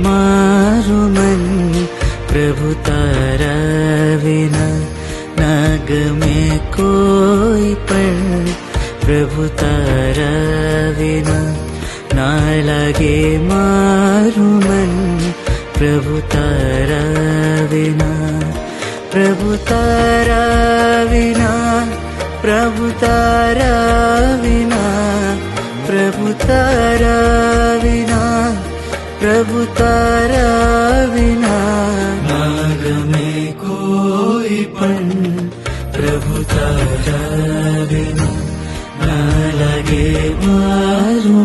मारू मन, प्रभु तारा विना ना गमे कोई पल। प्रभु तारा विना ना लगे मारू मन, प्रभु तारा विना। प्रभु तारा विना, प्रभु तारा विना, प्रभु तारा विना, प्रभु तारा विना ना गमे कोई पल। प्रभु तारा विना ना लगे मारू